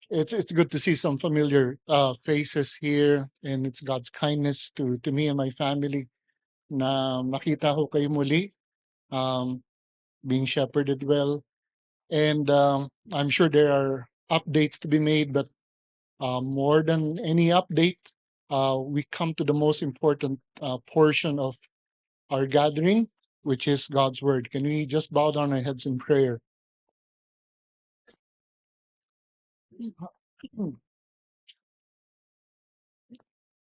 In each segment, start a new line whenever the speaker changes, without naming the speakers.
It's good to see some familiar faces here, and it's God's kindness to me and my family na makita ko kayo muli, um, being shepherded well. And I'm sure there are updates to be made, but more than any update, we come to the most important portion of our gathering, which is God's Word. Can we just bow down our heads in prayer?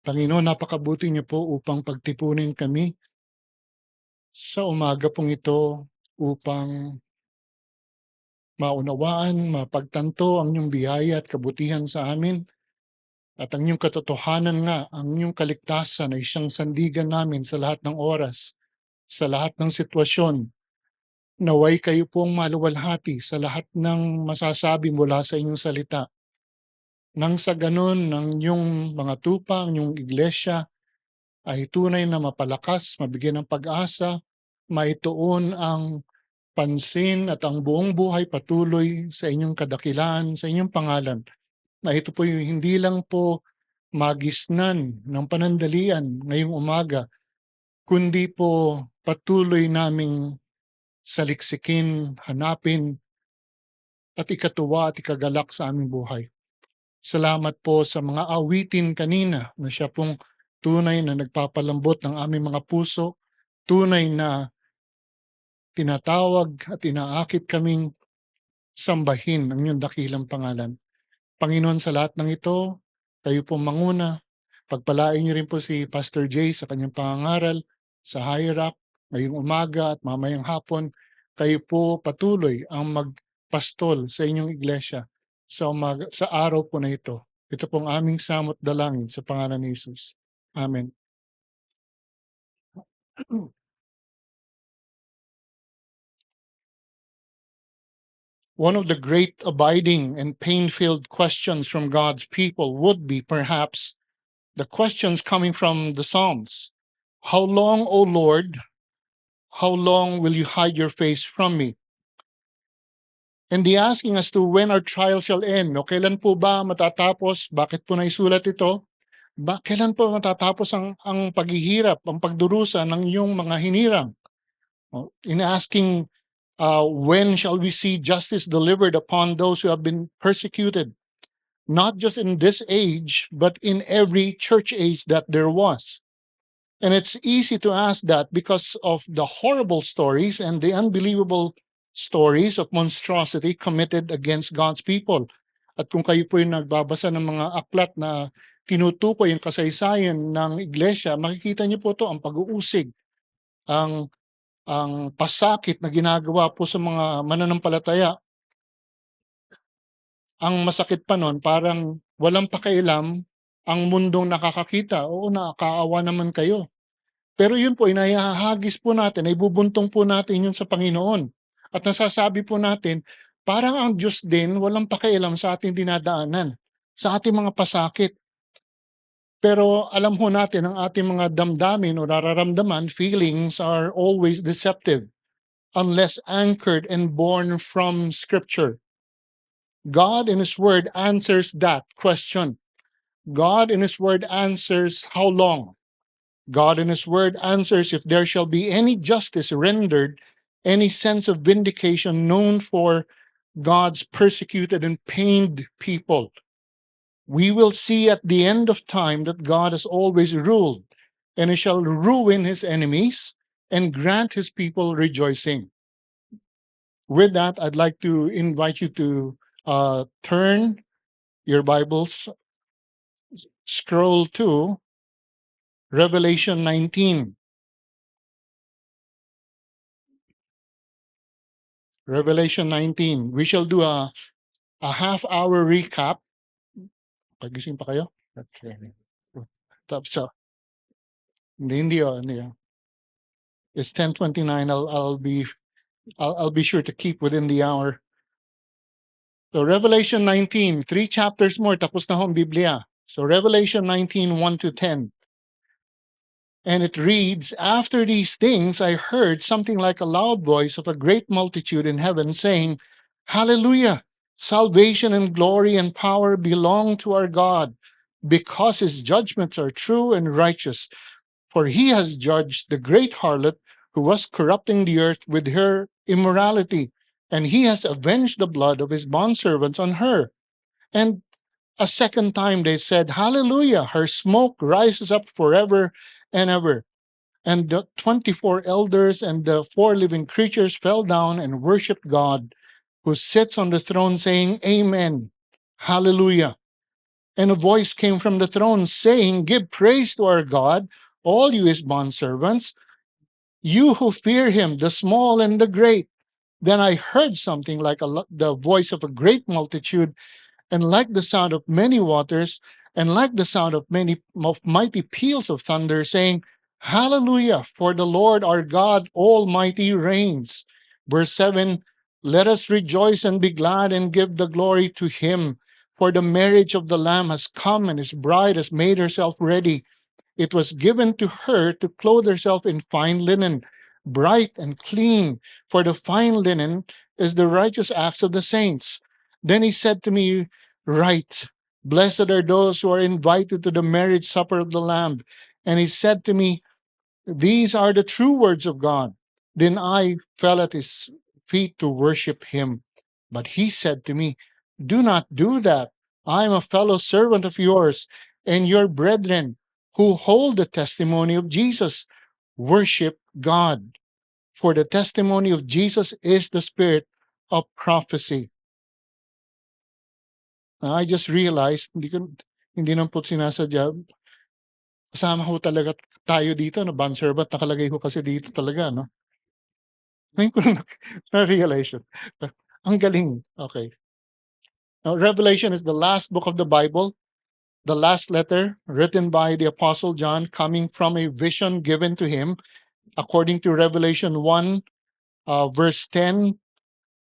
Panginoon, napakabuti niyo po upang pagtipunin kami sa umaga pong ito upang maunawaan, mapagtanto ang inyong biyaya at kabutihan sa amin at ang inyong katotohanan nga, ang inyong kaligtasan ay siyang sandigan namin sa lahat ng oras, sa lahat ng sitwasyon. Naway kayo pong maluwalhati sa lahat ng masasabi mula sa inyong salita. Nang sa ganun, ng inyong mga tupa, ang inyong iglesia ay tunay na mapalakas, mabigyan ng pag-asa, maituon ang pansin at ang buong buhay patuloy sa inyong kadakilaan, sa inyong pangalan. Na ito po yung hindi lang po magisnan ng panandalian ngayong umaga, kundi po patuloy naming saliksikin, hanapin, at ikatuwa at ikagalak sa aming buhay. Salamat po sa mga awitin kanina na siya pong tunay na nagpapalambot ng aming mga puso, tunay na tinatawag at inaakit kaming sambahin ang inyong dakilang pangalan. Panginoon, sa lahat ng ito, kayo pong manguna. Pagpalain niyo rin po si Pastor Jay sa kanyang pangangaral sa High Rock ngayong umaga at mamayang hapon. Kayo po patuloy ang magpastol sa inyong iglesia sa araw po na ito. Ito pong aming samot dalangin sa pangalan ni Jesus. Amen. One of the great abiding and pain-filled questions from God's people would be perhaps the questions coming from the Psalms. How long, O Lord, how long will you hide your face from me? And the asking as to when our trial shall end. O kailan po ba matatapos? Bakit po naisulat ito? Kailan po matatapos ang paghihirap, ang pagdurusa ng iyong mga hinirang? In asking, when shall we see justice delivered upon those who have been persecuted? Not just in this age, but in every church age that there was. And it's easy to ask that because of the horrible stories and the unbelievable stories of monstrosity committed against God's people. At kung kayo po yung nagbabasa ng mga aklat na tinutukoy yung kasaysayan ng iglesia, makikita niyo po to ang pag-uusig, ang pasakit na ginagawa po sa mga mananampalataya. Ang masakit pa nun, parang walang pakialam ang mundong nakakakita. Oo, nakakaawa naman kayo. Pero yun po, inahahagis po natin, ay bubuntong po natin yun sa Panginoon. At nasasabi po natin, parang ang Diyos din walang pakialam sa ating dinadaanan, sa ating mga pasakit. Pero alam ho natin, ang ating mga damdamin o nararamdaman, feelings are always deceptive unless anchored and born from Scripture. God in His Word answers that question. God in His Word answers how long. God in His Word answers if there shall be any justice rendered, any sense of vindication known for God's persecuted and pained people. We will see at the end of time that God has always ruled, and He shall ruin His enemies and grant His people rejoicing. With that, I'd like to invite you to turn your Bibles, scroll to Revelation 19. Revelation 19. We shall do a half-hour recap. Pagising pa kayo? So, hindi. It's 10:29. I'll be sure to keep within the hour. So Revelation 19, 3 chapters more, tapos na ho ang Biblia. So Revelation 19, 1 to 10. And it reads, after these things I heard something like a loud voice of a great multitude in heaven saying, Hallelujah! Salvation and glory and power belong to our God, because his judgments are true and righteous. For he has judged the great harlot who was corrupting the earth with her immorality, and he has avenged the blood of his bondservants on her. And a second time they said, Hallelujah, her smoke rises up forever and ever. And the 24 elders and the four living creatures fell down and worshiped God, who sits on the throne, saying, Amen, Hallelujah. And a voice came from the throne saying, Give praise to our God, all you his bondservants, you who fear him, the small and the great. Then I heard something like the voice of a great multitude, and like the sound of many waters, and like the sound of many of mighty peals of thunder, saying, Hallelujah, for the Lord our God Almighty reigns. Verse 7, Let us rejoice and be glad and give the glory to him, for the marriage of the Lamb has come, and his bride has made herself ready. It was given to her to clothe herself in fine linen, bright and clean, for the fine linen is the righteous acts of the saints. Then he said to me, Write, blessed are those who are invited to the marriage supper of the Lamb. And he said to me, These are the true words of God. Then I fell at his feet to worship him. But he said to me, Do not do that. I am a fellow servant of yours and your brethren who hold the testimony of Jesus. Worship God. For the testimony of Jesus is the spirit of prophecy. Now, I just realized, hindi naman po sinasadya, kasama ho talaga tayo dito, no? Bondservant, nakalagay ho kasi dito talaga, no? Ngayon ko lang na-realize yun. Ang galing. Okay. Now, Revelation is the last book of the Bible, the last letter written by the Apostle John, coming from a vision given to him, according to Revelation 1, verse 10,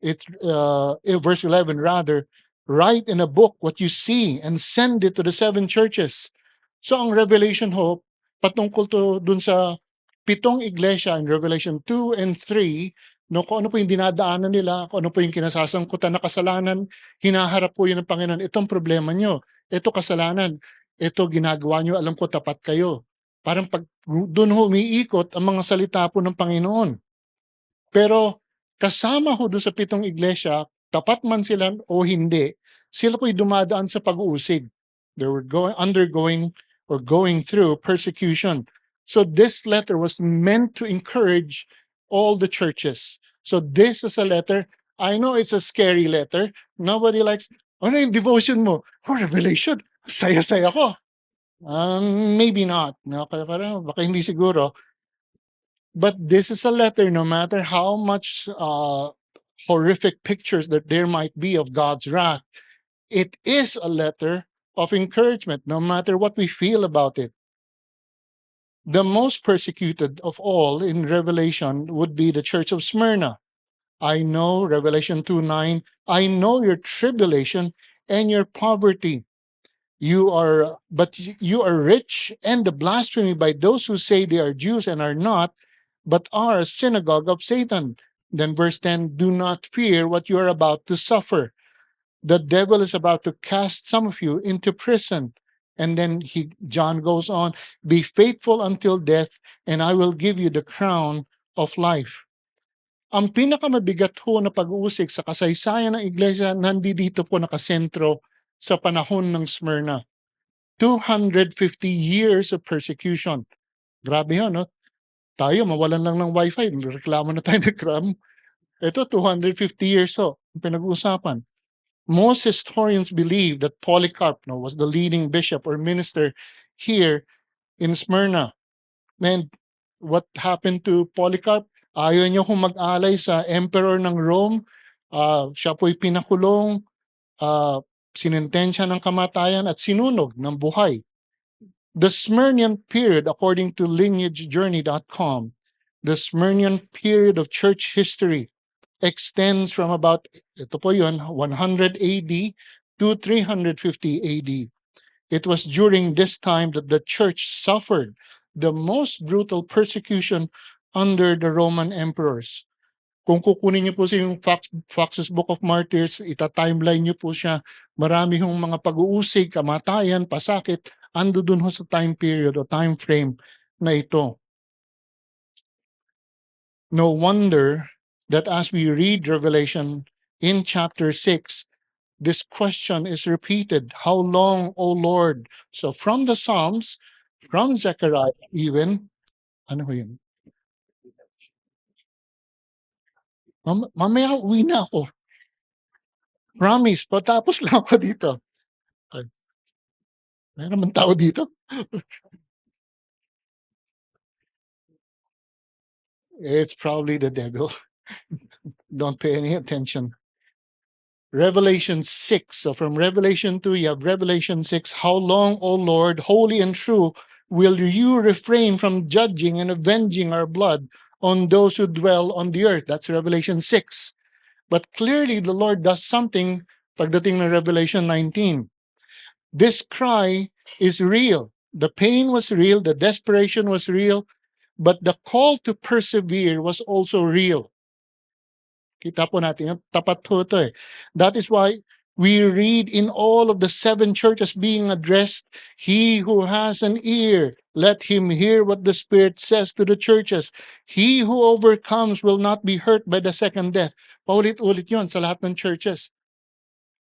verse 11 rather, write in a book what you see and send it to the seven churches. So ang Revelation Hope, patungkol to dun sa pitong iglesia in Revelation 2 and 3, no, kung ano po yung dinadaanan nila, kung ano po yung kinasasangkutan na kasalanan, hinaharap po yun ng Panginoon. Itong problema nyo, ito kasalanan, ito ginagawa nyo, alam ko tapat kayo. Parang pag doon umiikot ang mga salita po ng Panginoon. Pero kasama ho doon sa pitong iglesia, tapat man sila o hindi, sila po'y dumadaan sa pag-uusig. They were undergoing or going through persecution. So this letter was meant to encourage all the churches. So this is a letter. I know it's a scary letter. Nobody likes, ano yung devotion mo? Oh, Revelation. Saya-saya ko. Maybe not. No, baka hindi siguro. But this is a letter, no matter how much horrific pictures that there might be of God's wrath, it is a letter of encouragement, no matter what we feel about it. The most persecuted of all in Revelation would be the church of Smyrna. I know, Revelation 2:9, I know your tribulation and your poverty. You are rich, and the blasphemy by those who say they are Jews and are not, but are a synagogue of Satan. Then verse 10, do not fear what you are about to suffer. The devil is about to cast some of you into prison. And then John goes on, be faithful until death, and I will give you the crown of life. Ang pinakamabigat ho na pag-uusig sa kasaysayan ng iglesia, nandito po nakasentro sa panahon ng Smyrna. 250 years of persecution. Grabe yun, no? Tayo, mawalan lang ng wifi, reklamo na tayo ng cram. Ito, 250 years ho, pinag-uusapan. Most historians believe that Polycarp was the leading bishop or minister here in Smyrna. And what happened to Polycarp? Ayaw niya kung mag-alay sa emperor ng Rome. Siya po'y pinakulong, sinintensya ng kamatayan at sinunog ng buhay. The Smyrnian period, according to lineagejourney.com, the Smyrnian period of church history extends from about, ito po yun, 100 AD to 350 AD. It was during this time that the church suffered the most brutal persecution under the Roman emperors. Kung kukunin niyo po yung Fox's Book of Martyrs, ita-timeline niyo po siya. Marami hong mga pag-uusig, kamatayan, pasakit, ando dun ho sa time period o time frame na ito. No wonder that as we read Revelation in chapter 6, this question is repeated, how long, O Lord? So from the Psalms, from Zechariah even, ano yun? Mamaya uwi na ako. Promise, patapos lang ako dito. Okay. May naman tao dito. It's probably the devil. Don't pay any attention. Revelation 6. So from Revelation 2, you have Revelation 6. How long, O Lord, holy and true, will you refrain from judging and avenging our blood on those who dwell on the earth? That's Revelation 6. But clearly, the Lord does something pagdating ng Revelation 19. This cry is real. The pain was real. The desperation was real. But the call to persevere was also real. Kita po natin, tapat po ito eh. That is why we read in all of the 7 churches being addressed, he who has an ear, let him hear what the Spirit says to the churches. He who overcomes will not be hurt by the second death. Paulit-ulit yun sa lahat ng churches.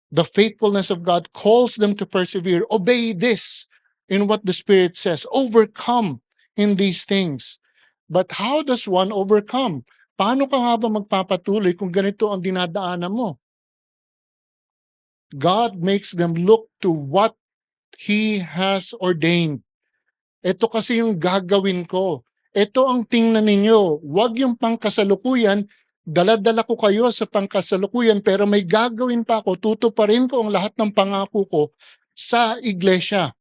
The faithfulness of God calls them to persevere. Obey this in what the Spirit says. Overcome in these things. But how does one overcome? Paano ka nga ba magpapatuloy kung ganito ang dinadaanan mo? God makes them look to what He has ordained. Ito kasi yung gagawin ko. Ito ang tingnan ninyo. Huwag yung pangkasalukuyan. Dala-dala ko kayo sa pangkasalukuyan pero may gagawin pa ako. Tutuparin ko ang lahat ng pangako ko sa iglesia.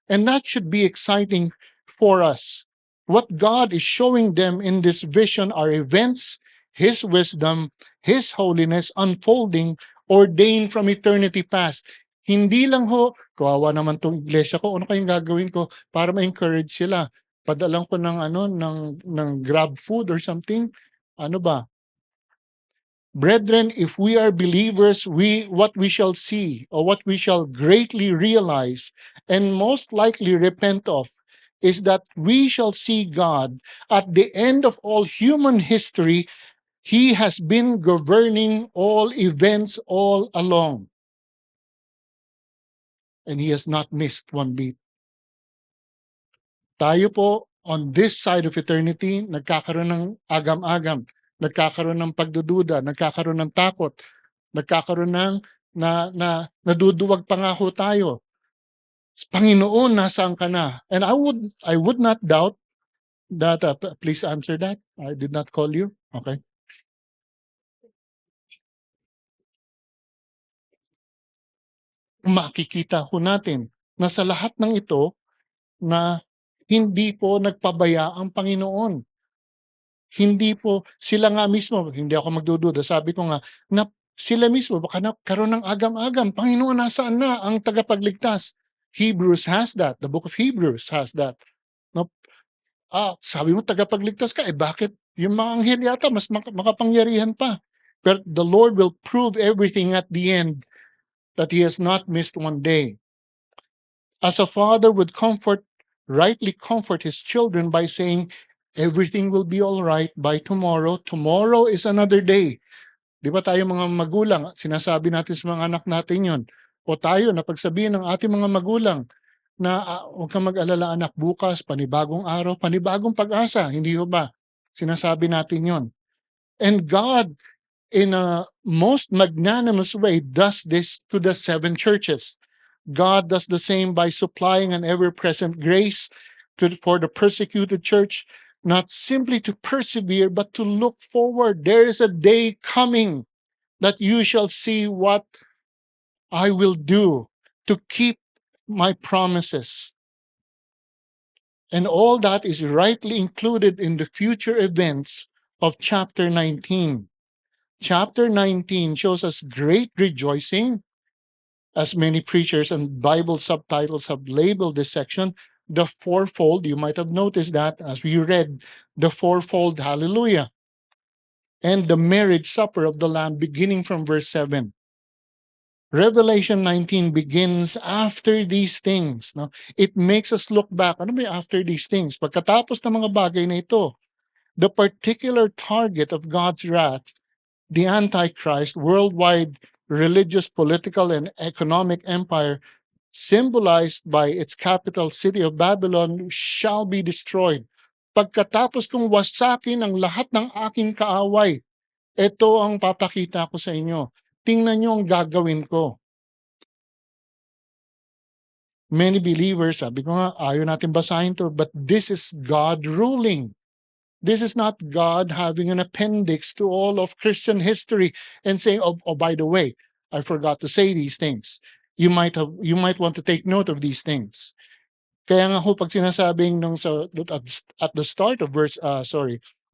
And that should be exciting for us. What God is showing them in this vision are events, His wisdom, His holiness unfolding, ordained from eternity past. Hindi lang ho, kawawa naman tong iglesia ko, ano kayong gagawin ko para ma-encourage sila? Padalang ko ng grab food or something? Ano ba? Brethren, if we are believers, what we shall see or what we shall greatly realize and most likely repent of is that we shall see God at the end of all human history. He has been governing all events all along. And He has not missed one beat. Tayo po, on this side of eternity, nagkakaroon ng agam-agam, nagkakaroon ng pagdududa, nagkakaroon ng takot, nagkakaroon ng naduduwag pa nga ho tayo. Panginoon, nasaan ka na? And I would not doubt that, please answer that. I did not call you. Okay. Makikita ho natin na sa lahat ng ito na hindi po nagpabaya ang Panginoon. Hindi po, sila nga mismo, hindi ako magdududa, sabi ko nga, na sila mismo, baka nagkaroon ng agam-agam, Panginoon, nasaan na ang tagapagligtas? Hebrews has that. The book of Hebrews has that. No? Sabi mo, tagapagligtas ka, bakit? Yung mga anghel yata, mas makapangyarihan pa. But the Lord will prove everything at the end that He has not missed one day. As a father would rightly comfort his children by saying, everything will be all right by tomorrow. Tomorrow is another day. Di ba tayo mga magulang, sinasabi natin sa mga anak natin yon. O tayo, napagsabihin ng ating mga magulang na huwag kang mag-alala anak, bukas, panibagong araw, panibagong pag-asa. Hindi ho ba? Sinasabi natin yon. And God, in a most magnanimous way, does this to the 7 churches. God does the same by supplying an ever-present grace for the persecuted church, not simply to persevere, but to look forward. There is a day coming that you shall see what I will do to keep my promises. And all that is rightly included in the future events of chapter 19. Chapter 19 shows us great rejoicing, as many preachers and Bible subtitles have labeled this section, the fourfold. You might have noticed that as we read the fourfold hallelujah. and the marriage supper of the Lamb, beginning from verse 7. Revelation 19 begins after these things. No? It makes us look back. Ano ba yung after these things? Pagkatapos ng mga bagay na ito, the particular target of God's wrath, the Antichrist, worldwide religious, political, and economic empire, symbolized by its capital city of Babylon, shall be destroyed. Pagkatapos kong wasakin ang lahat ng aking kaaway, ito ang papakita ko sa inyo. Tingnan nyo ang gagawin ko. Many believers, sabi ko nga, ayaw natin basahin to, but this is God ruling. This is not God having an appendix to all of Christian history and saying, oh, by the way, I forgot to say these things. You might want to take note of these things. Kaya nga ho, pag sinasabing at the start of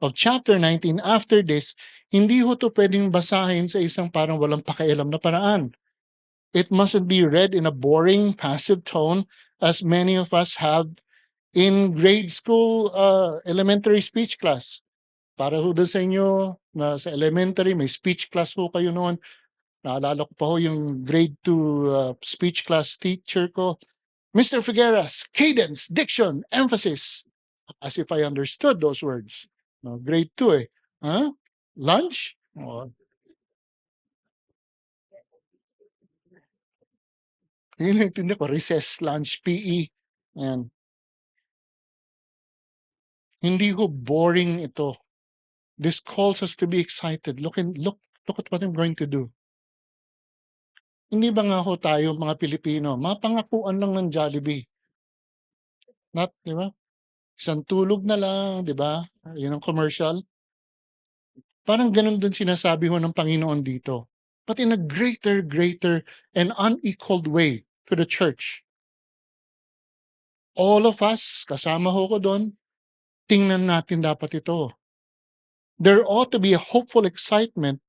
of chapter 19, after this, hindi ho to pwedeng basahin sa isang parang walang pakialam na paraan. It mustn't be read in a boring, passive tone as many of us have in grade school, elementary speech class. Para ho doon sa inyo na sa elementary, may speech class ho kayo noon. Naalala ko pa ho yung grade 2 speech class teacher ko. Mr. Figueras, cadence, diction, emphasis. As if I understood those words. No, grade 2 eh. Huh? Lunch? Oh, yun yung intindi ko. Recess, lunch, PE. Yan. Hindi ko boring ito. This calls us to be excited. Look at what I'm going to do. Hindi ba nga ho tayo, mga Pilipino, mapangakuan lang ng Jollibee? Not, di ba? Isang tulog na lang, di ba? Yun ang commercial. Parang ganun din sinasabi ho ng Panginoon dito. But in a greater and unequaled way to the church. All of us, kasama ho ko doon, tingnan natin dapat ito. There ought to be a hopeful excitement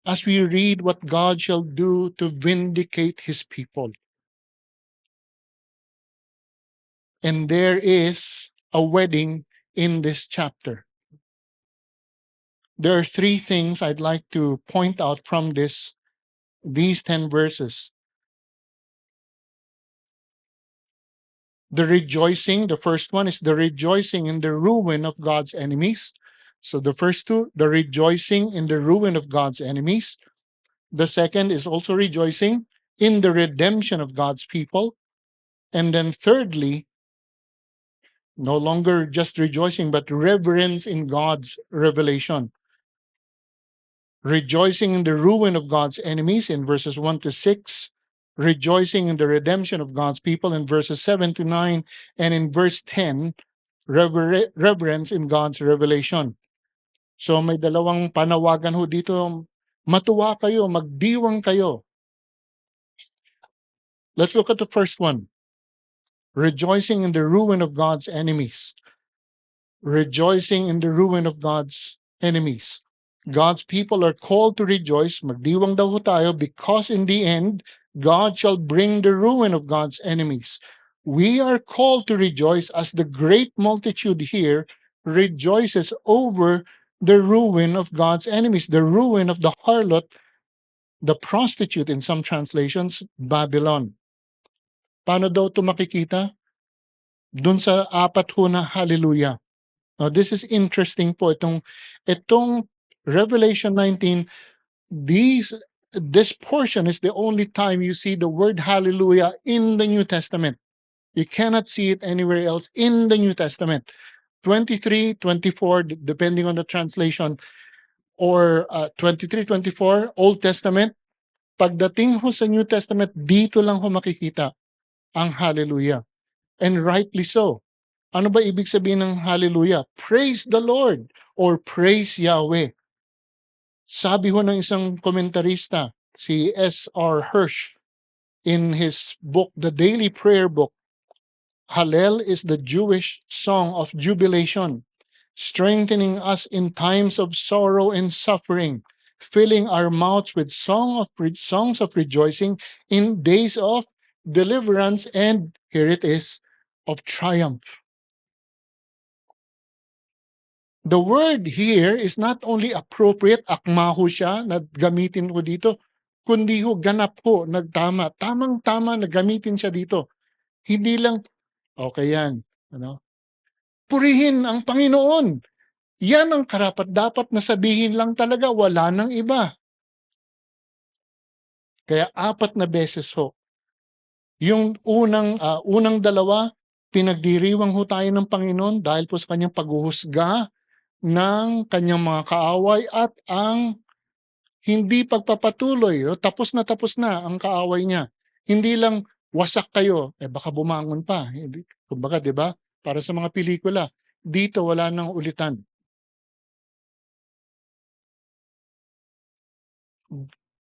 as we read what God shall do to vindicate His people. And there is a wedding in this chapter. There are three things I'd like to point out from these 10 verses. The rejoicing, the first one is the rejoicing in the ruin of God's enemies. So the first two, the rejoicing in the ruin of God's enemies. The second is also rejoicing in the redemption of God's people. And then thirdly, no longer just rejoicing, but reverence in God's revelation. Rejoicing in the ruin of God's enemies in verses 1 to 6, rejoicing in the redemption of God's people in verses 7 to 9, and in verse 10, reverence in God's revelation. So may dalawang panawagan ho dito, matuwa kayo, magdiwang kayo. Let's look at the first one. Rejoicing in the ruin of God's enemies. Rejoicing in the ruin of God's enemies. God's people are called to rejoice, magdiwang daw ho tayo, because in the end, God shall bring the ruin of God's enemies. We are called to rejoice as the great multitude here rejoices over the ruin of God's enemies, the ruin of the harlot, the prostitute in some translations, Babylon. Paano daw ito makikita? Doon sa 4 ho na hallelujah. Now, this is interesting po. Itong Revelation 19, this portion is the only time you see the word hallelujah in the New Testament. You cannot see it anywhere else in the New Testament. 23, 24, depending on the translation, or 23, 24, Old Testament. Pagdating ho sa New Testament, dito lang ho makikita ang hallelujah. And rightly so. Ano ba ibig sabihin ng hallelujah? Praise the Lord or praise Yahweh. Sabi ho ng isang komentarista, si S.R. Hirsch, in his book, The Daily Prayer Book, Hallel is the Jewish song of jubilation, strengthening us in times of sorrow and suffering, filling our mouths with songs of rejoicing in days of deliverance and, here it is, of triumph. The word here is not only appropriate, akma ho siya na gamitin ko dito, kundi ho ganap ho, nagtama. Tamang-tama na gamitin siya dito. Hindi lang, okay yan. Ano? Purihin ang Panginoon. Yan ang karapat-dapat na sabihin lang talaga, wala nang iba. Kaya 4 na beses ho. Yung unang dalawa, pinagdiriwang ho tayo ng Panginoon dahil po sa kanyang paghuhusga ng kanyang mga kaaway at ang hindi pagpapatuloy. Tapos na ang kaaway niya. Hindi lang wasak kayo, baka bumangon pa. Kumbaga, di ba? Para sa mga pelikula, dito wala nang ulitan.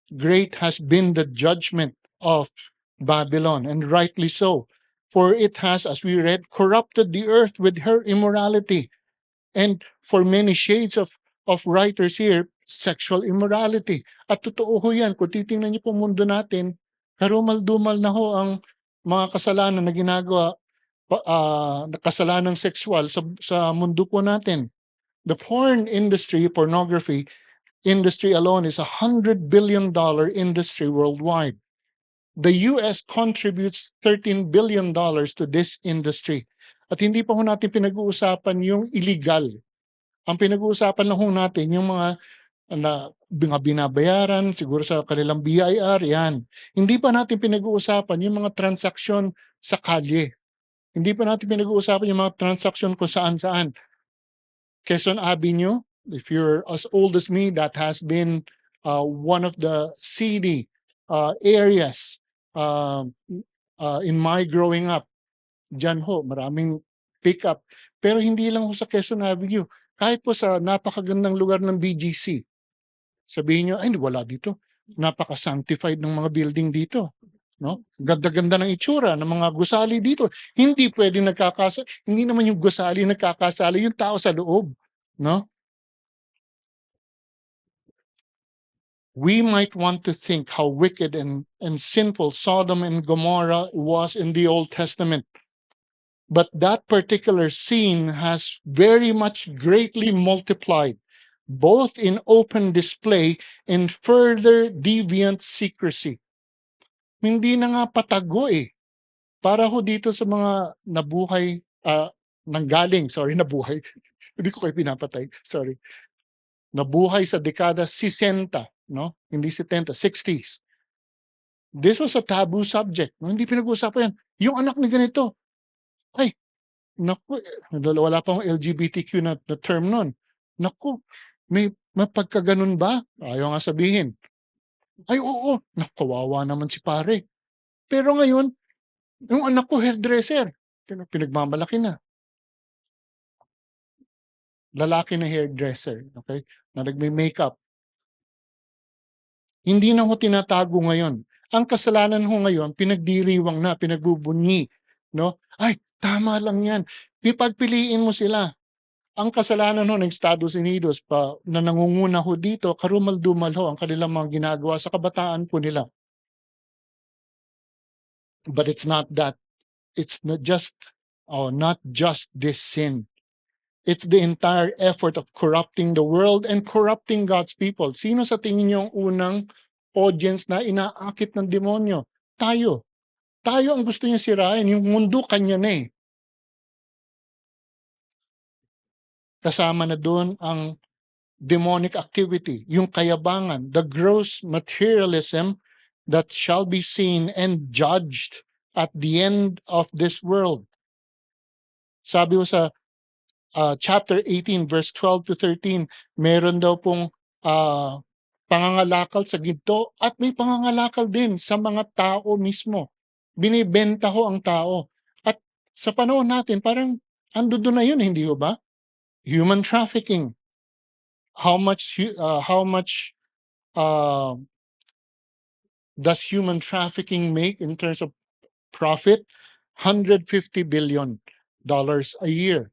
Great has been the judgment of Babylon, and rightly so. For it has, as we read, corrupted the earth with her immorality. And for many shades of writers here, sexual immorality. At totoo ho yan, kung titingnan niyo po mundo natin, karumal-dumal na ho ang mga kasalanan na ginagawa, kasalanang sexual sa mundo po natin. The pornography industry alone is $100 billion industry worldwide. The US contributes $13 billion to this industry. At hindi pa ho natin pinag-uusapan yung illegal. Ang pinag-uusapan lang ho natin yung mga binabayaran, siguro sa kanilang BIR, yan. Hindi pa natin pinag-uusapan yung mga transaksyon sa kalye. Hindi pa natin pinag-uusapan yung mga transaksyon kung saan-saan. Quezon Avenue, if you're as old as me, that has been one of the seedy areas in my growing up. Diyan ho, maraming pick-up. Pero hindi lang ho sa Quezon Avenue. Kahit po sa napakagandang lugar ng BGC. Sabihin nyo, ay wala dito. Napaka-sanctified ng mga building dito. No? Ganda-ganda ng itsura ng mga gusali dito. Hindi pwedeng hindi naman yung gusali nagkakasala, yung tao sa loob. No? We might want to think how wicked and sinful Sodom and Gomorrah was in the Old Testament. But that particular scene has very much greatly multiplied, both in open display and further deviant secrecy. Hindi na nga patago eh. Para ho dito sa mga nabuhay, nabuhay. Hindi ko kayo pinapatay, sorry. Nabuhay sa dekada 60, no? Hindi 70, 60s. This was a taboo subject. No? Hindi pinag-uusapan yan. Yung anak ni ganito, ay, naku, wala pang LGBTQ na term nun. Naku, may pagkaganon ba? Ayaw nga sabihin. Ay, oo, nakawawa naman si pare. Pero ngayon, yung anak ko hairdresser, pinagmamalaki na. Lalaki na hairdresser, okay? Na nagme-makeup. Hindi na ho tinatago ngayon. Ang kasalanan ho ngayon, pinagdiriwang na, pinagbubunyi. No? Ay, tama lang yan. Pipagpiliin mo sila. Ang kasalanan ho ng Estados Unidos pa na nangunguna ho dito, karumal-dumal ho ang kanilang mga ginagawa sa kabataan po nila. But it's not that. It's not just this sin. It's the entire effort of corrupting the world and corrupting God's people. Sino sa tingin niyo ang unang audience na inaakit ng demonyo? Tayo. Tayo ang gusto niya sirain. Yung mundo kanya na eh. Kasama na doon ang demonic activity, yung kayabangan, the gross materialism that shall be seen and judged at the end of this world. Sabi ko sa chapter 18, verse 12 to 13, meron daw pong pangangalakal sa ginto at may pangangalakal din sa mga tao mismo. Binibenta ho ang tao. At sa panahon natin, parang ando doon na yun, hindi ho ba? Human trafficking. How much does human trafficking make in terms of profit? $150 billion a year.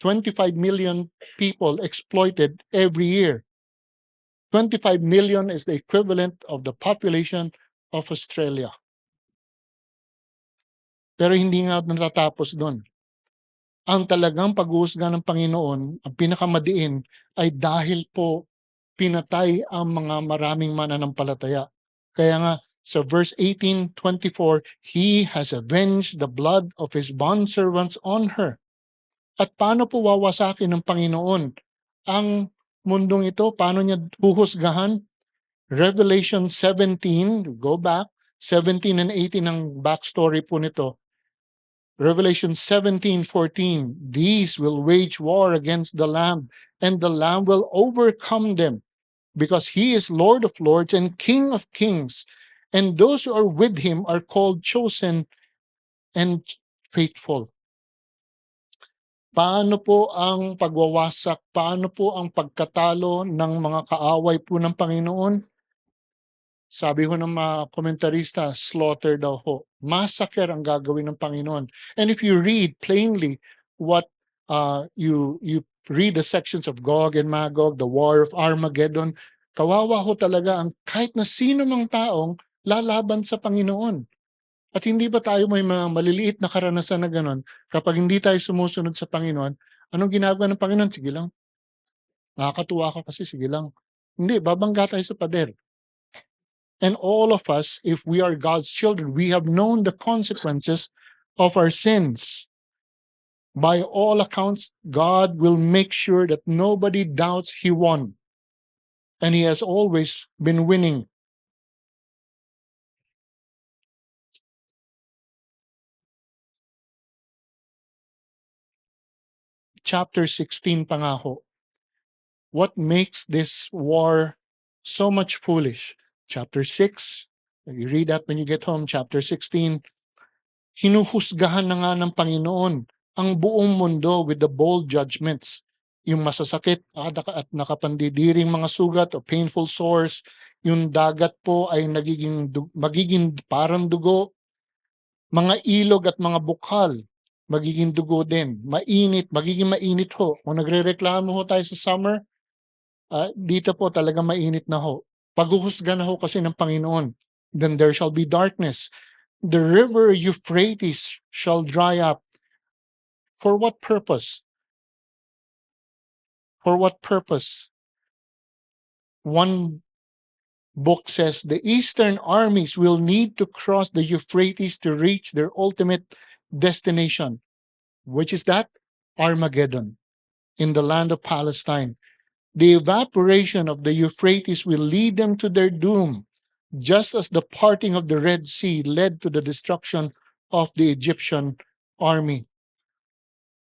25 million people exploited every year. 25 million is the equivalent of the population of Australia. Pero hindi nga natatapos doon. Ang talagang paghuhusga ng Panginoon, ang pinakamadiin, ay dahil po pinatay ang mga maraming mananampalataya. Kaya nga sa verse 18:24, He has avenged the blood of His bondservants on her. At paano po wawasakin ng Panginoon ang mundong ito? Paano niya huhusgahan? Revelation 17, go back, 17 and 18 ang backstory po nito. Revelation 17:14, these will wage war against the Lamb, and the Lamb will overcome them, because he is Lord of lords and King of kings, and those who are with him are called chosen and faithful. Paano po ang pagwawasak? Paano po ang pagkatalo ng mga kaaway po ng Panginoon? Sabi ho ng mga komentarista, slaughter daw ho. Massacre ang gagawin ng Panginoon. And if you read plainly what you read the sections of Gog and Magog, the War of Armageddon, kawawa ho talaga ang kahit na sino mang taong lalaban sa Panginoon. At hindi ba tayo may mga maliliit na karanasan na gano'n, kapag hindi tayo sumusunod sa Panginoon, anong ginagawa ng Panginoon? Sige lang, nakakatuwa ka kasi, sige lang. Hindi, babangga tayo sa pader. And all of us, if we are God's children, we have known the consequences of our sins. By all accounts, God will make sure that nobody doubts He won. And He has always been winning. Chapter 16 pa nga ho. What makes this war so much foolish? Chapter 6, you read that when you get home, chapter 16, hinuhusgahan na nga ng Panginoon ang buong mundo with the bold judgments. Yung masasakit at nakapandidiring mga sugat o painful sores, yung dagat po ay magiging parang dugo, mga ilog at mga bukal, magiging dugo din. Magiging mainit ho. Kung nagre-reklamo ho tayo sa summer, dito po talaga mainit na ho. Paghuhusga na ho kasi ng Panginoon. Then there shall be darkness. The river Euphrates shall dry up. For what purpose? For what purpose? One book says the eastern armies will need to cross the Euphrates to reach their ultimate destination. Which is that? Armageddon, in the land of Palestine. The evaporation of the Euphrates will lead them to their doom, just as the parting of the Red Sea led to the destruction of the Egyptian army.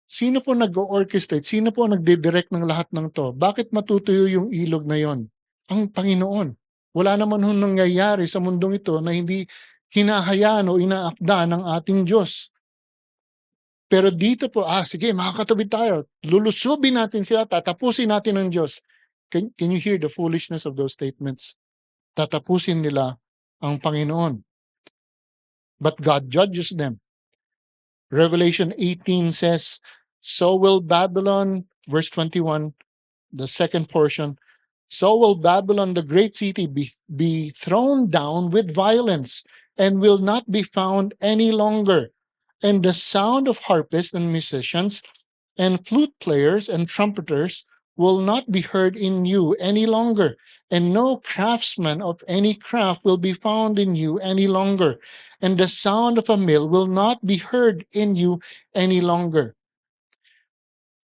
Sino po nag-orchestrate? Sino po nagdidirect ng lahat ng to? Bakit matutuyo yung ilog na yon? Ang Panginoon. Wala naman hong nangyayari sa mundong ito na hindi hinahayaan o inaakda ng ating Diyos. Pero dito po, sige, makakatawid tayo. Lulusubin natin sila, tatapusin natin ng Diyos. Can you hear the foolishness of those statements? Tatapusin nila ang Panginoon. But God judges them. Revelation 18 says, so will Babylon, verse 21, the second portion, so will Babylon, the great city, be thrown down with violence and will not be found any longer. And the sound of harpists and musicians and flute players and trumpeters will not be heard in you any longer, and no craftsman of any craft will be found in you any longer, and the sound of a mill will not be heard in you any longer.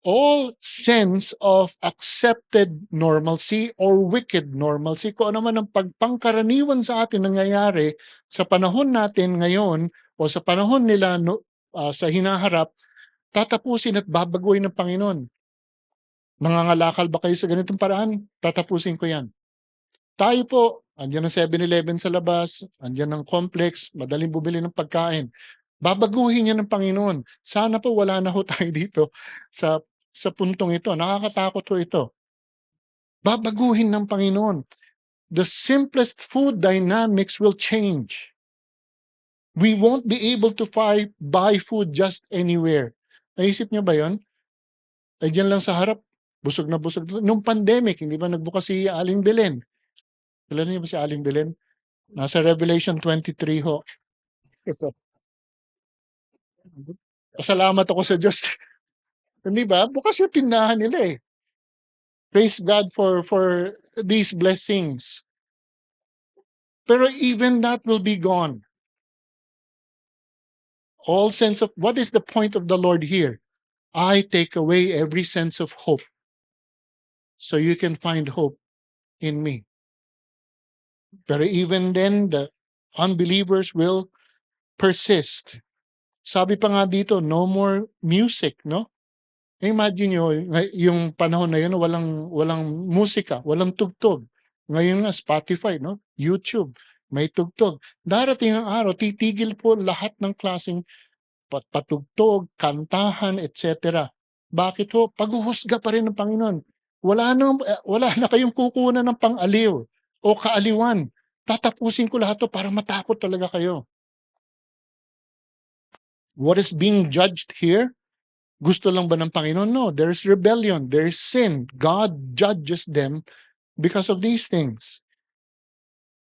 All sense of accepted normalcy or wicked normalcy, kung ano man ang pagpangkaraniwan sa atin nangyayari sa panahon natin ngayon o sa panahon nila sa hinaharap, tatapusin at babaguhin ng Panginoon. Nangangalakal ba kayo sa ganitong paraan? Tatapusin ko yan. Tayo po, andyan ang 7-Eleven sa labas, andyan ang complex, madaling bumili ng pagkain. Babaguhin yan ng Panginoon. Sana po wala na ho tayo dito sa puntong ito. Nakakatakot ho ito. Babaguhin ng Panginoon. The simplest food dynamics will change. We won't be able to buy food just anywhere. Naisip niyo ba yon? Ay dyan lang sa harap, busog na busog. Nung pandemic, hindi ba nagbukas si Aling Belen? Kilala niyo ba si Aling Belen? Nasa Revelation 23 ho. Pasalamat ako sa Diyos. Hindi ba? Bukas yung tindahan nila eh. Praise God for these blessings. Pero even that will be gone. All sense of, what is the point of the Lord here? I take away every sense of hope so you can find hope in me. Pero even then, the unbelievers will persist. Sabi pa nga dito, no more music, no? Imagine nyo, yung panahon na yun, walang musika, walang tugtog. Ngayon nga, Spotify, no? YouTube, may tugtog. Darating ang araw, titigil po lahat ng klaseng patugtog, kantahan, etc. Bakit ho? Paghuhusga pa rin ng Panginoon. Wala na kayong kukunan ng pang-aliw o kaaliwan. Tatapusin ko lahat to para matakot talaga kayo. What is being judged here? Gusto lang ba ng Panginoon? No, there's rebellion, there's sin. God judges them because of these things.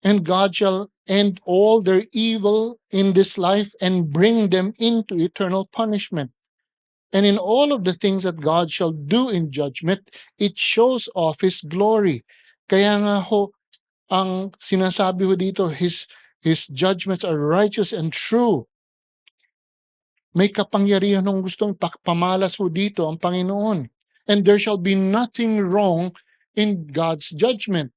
And God shall end all their evil in this life and bring them into eternal punishment. And in all of the things that God shall do in judgment, it shows off His glory. Kaya nga ho, ang sinasabi ho dito, His judgments are righteous and true. May kapangyarihan ng gustong pamalas ho dito ang Panginoon. And there shall be nothing wrong in God's judgment.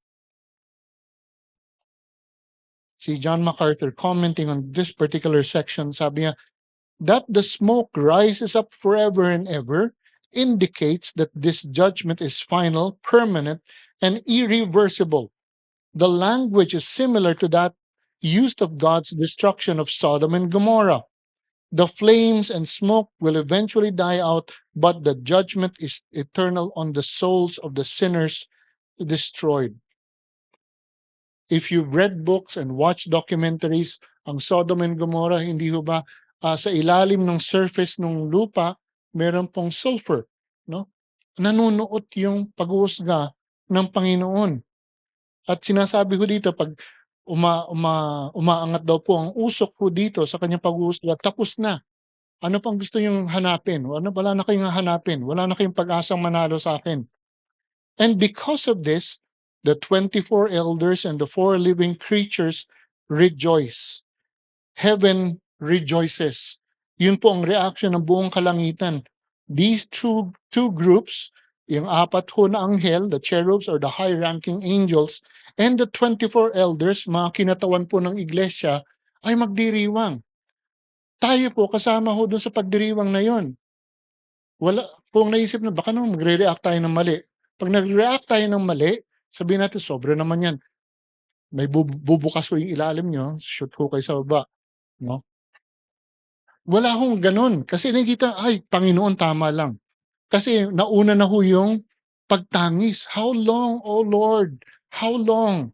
Si John MacArthur commenting on this particular section, sabi niya, that the smoke rises up forever and ever indicates that this judgment is final, permanent, and irreversible. The language is similar to that used of God's destruction of Sodom and Gomorrah. The flames and smoke will eventually die out, but the judgment is eternal on the souls of the sinners destroyed. If you've read books and watched documentaries, ang Sodom and Gomorrah, hindi ho ba sa ilalim ng surface ng lupa, meron pong sulfur, no? Nanunuot yung pag-uusga ng Panginoon. At sinasabi ho dito, pag umaangat daw po ang usok ho dito sa kanyang pag-uusga, tapos na. Ano pang gusto niyong hanapin? Wala na kayong hanapin. Wala na kayong pag-asang manalo sa akin. And because of this, the 24 elders and the 4 living creatures rejoice. Heaven rejoices. Yun po ang reaction ng buong kalangitan. These two groups, yung 4 ho na anghel, the cherubs or the high-ranking angels, and the 24 elders, mga kinatawan po ng iglesia, ay magdiriwang. Tayo po kasama ho dun sa pagdiriwang na yon. Wala pong naisip na baka naman magre-react tayo ng mali. Pag nag-react tayo ng mali, sabihin natin, sobra naman yan. May bubukas ho yung ilalim nyo, shoot ho kayo sa baba. No? Wala hong ganun. Kasi nakikita, ay, Panginoon, tama lang. Kasi nauna na ho yung pagtangis. How long, O Lord? How long?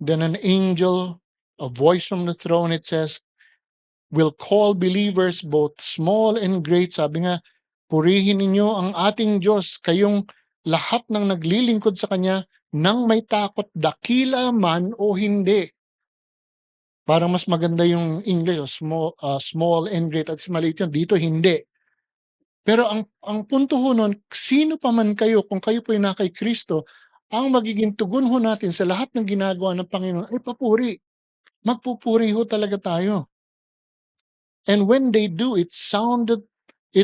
Then an angel, a voice from the throne, it says, will call believers both small and great. Sabi nga, purihin ninyo ang ating Diyos, kayong lahat ng naglilingkod sa Kanya nang may takot, dakila man o hindi. Parang mas maganda yung English, small and great, at maliit yun. Dito hindi. Pero ang punto ho nun, sino pa man kayo, kung kayo po ay na kay Kristo, ang magiging tugon ho natin sa lahat ng ginagawa ng Panginoon ay papuri. Magpupuri ho talaga tayo. And when they do, it